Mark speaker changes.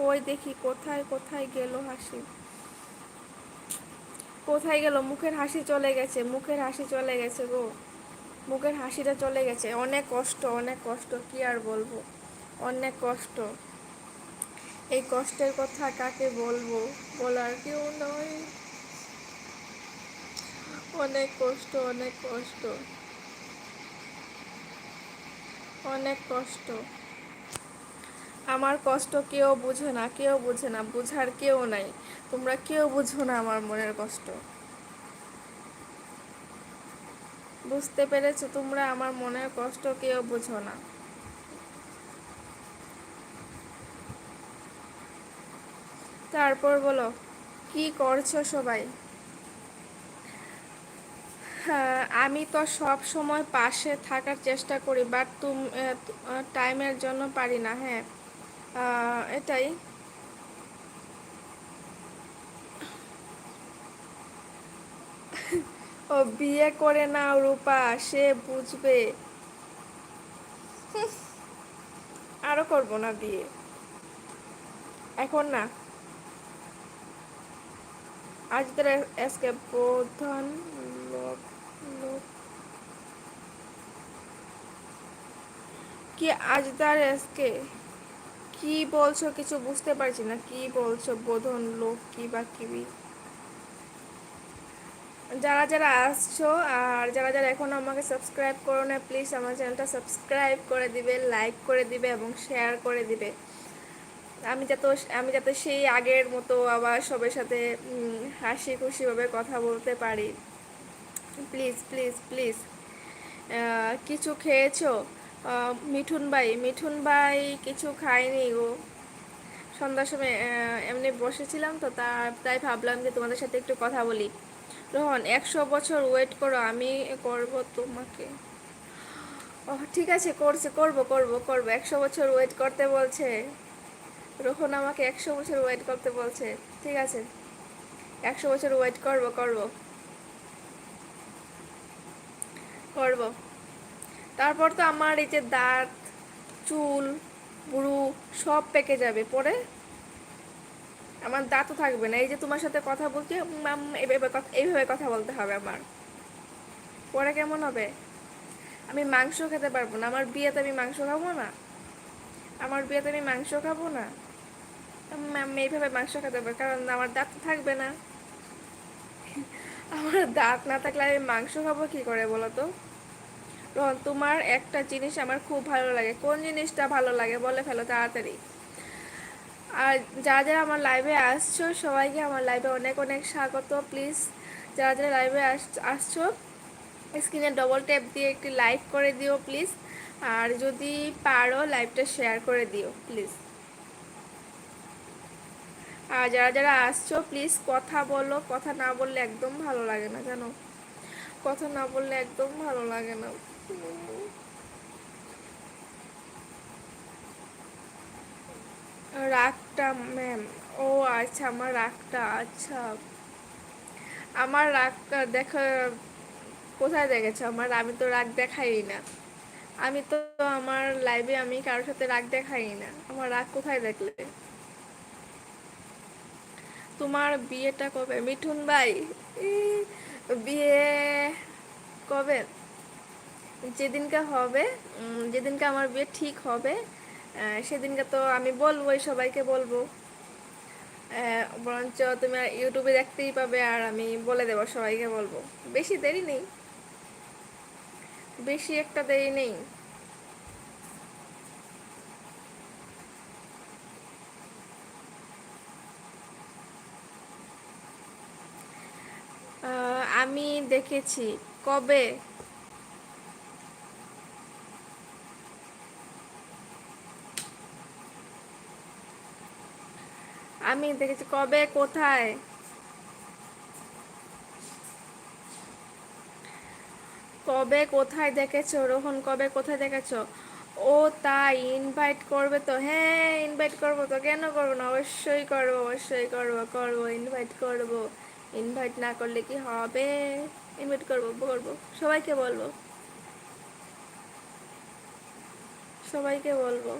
Speaker 1: কই দেখি কোথায় কোথায় গেল হাসি, কোথায় গেল? মুখের হাসি চলে গেছে, মুখের হাসি চলে গেছে গো, মুখের হাসিটা চলে গেছে। অনেক কষ্ট, অনেক কষ্ট, কি আর বলবো, অনেক কষ্ট। এই কষ্টের কথা কাকে বলবো, বলার কেউ নয়। অনেক কষ্ট, অনেক কষ্ট, অনেক কষ্ট। আমার কষ্ট কেউ বুঝে না, কেউ বুঝে না, বুঝার কেউ নাই। তোমরা কেউ বুঝো না আমার মনের কষ্ট। বুঝতে পেরেছো? তোমরা আমার মনের কষ্ট কেউ বুঝো না। তারপর বলো, কি করছো সবাই? হ্যাঁ, আমি তো সব সময় পাশে থাকার চেষ্টা করি, বাট টাইমের জন্য পারি না। হ্যাঁ, এটাই। ও বিয়ে করে নাও রূপা, সে বুঝবে। আরো করবো না বিয়ে, এখন না। আজ তার আজকে প্রধান লোক, লোক কি আজ তার আজকে? কি বলছো? কিছু বুঝতে পারছি না, কি বলছো? বোধন লোক কি বা কিবি? যারা যারা আসছো আর যারা যারা এখনো আমাকে সাবস্ক্রাইব করো না, প্লিজ আমার চ্যানেলটা সাবস্ক্রাইব করে দিবে, লাইক করে দিবে এবং শেয়ার করে দিবে। আমি যাতে আমি যাতে সেই আগের মতো আবার সবার সাথে হাসি খুশিভাবে কথা বলতে পারি। Please please please. কিছু খেয়েছো? মিঠুন ভাই, মিঠুন ভাই কিছু খাইনি গো। সন্ধ্যার সময় এমনি বসেছিলাম তো, তাই ভাবলাম যে তোমাদের সাথে একটু কথা বলি। রোহন, 100 বছর ওয়েট করো, আমি করব তোমাকে। ও ঠিক আছে, করবো করবো করবো। 100 বছর ওয়েট করতে বলছে রোহন, আমাকে 100 বছর ওয়েট করতে বলছে। ঠিক আছে, 100 বছর ওয়েট করবো করবো করবো। তারপর তো আমার এই যে দাঁত, চুল, বুড়ো সব পেকে যাবে পরে। আমার দাঁতও থাকবে না। এই যে তোমার সাথে কথা বলছি, এইভাবে কথা বলতে হবে আমার। পরে কেমন হবে? আমি মাংস খেতে পারবো না, আমার বিয়েতে আমি মাংস খাবো না। আমার বিয়েতে আমি মাংস খাবো না। আমি এইভাবে মাংস খেতে পারবো, কারণ আমার দাঁত তো থাকবে না। আমার দাঁত না থাকলে আমি মাংস খাবো কি করে বলো তো? রোহন, তোমার একটা জিনিস আমার খুব ভালো লাগে। কোন জিনিসটা ভালো লাগে বলে ফেলো তাড়াতাড়ি। আর যারা যারা আমার লাইভে আসছো সবাইকে আমার লাইভে অনেক অনেক স্বাগত। প্লিজ যারা যারা লাইভে আসছো, স্ক্রিনে ডবল ট্যাপ দিয়ে একটি লাইক করে দিও প্লিজ। আর যদি পারো লাইভটা শেয়ার করে দিও প্লিজ। আর যারা যারা আসছো প্লিজ কথা বলো, কথা না বললে একদম ভালো লাগে না জানো, কথা না বললে একদম ভালো লাগে না। রাগটা ম্যাম? ও আচ্ছা, আমার রাগটা, আচ্ছা। আমার রাগটা দেখা কোথায় দেখেছো আমার? আমি তো রাগ দেখাই না। আমি তো আমার লাইভে আমি কারোর সাথে রাগ দেখাই না। আমার রাগ কোথায় দেখলে? তোমার বিয়েটা কবে মিঠুন ভাই? ই, বিয়ে কবে? যেদিনকে হবে, যেদিনকে আমার বিয়ে ঠিক হবে, সেদিনকে তো আমি বলবোই, সবাইকে বলবো। বরঞ্চ তুমি আর ইউটিউবে দেখতেই পাবে, আর আমি বলে দেবো, সবাইকে বলবো। বেশি দেরি নেই, বেশি একটা দেরি নেই। আমি দেখেছি। কবে? আমি দেখেছি কবে, কোথায়? কবে কোথায় দেখেছো রোহন? কবে কোথায় দেখেছো? ও তাই, ইনভাইট করবে তো? হ্যাঁ ইনভাইট করবো তো, কেন করবো না, অবশ্যই করবো, অবশ্যই করবো করবো, ইনভাইট করবো। ইনভাইট না করলে কি হবে? ইনভাইট করবো করবো, সবাইকে বলবো, সবাইকে বলবো।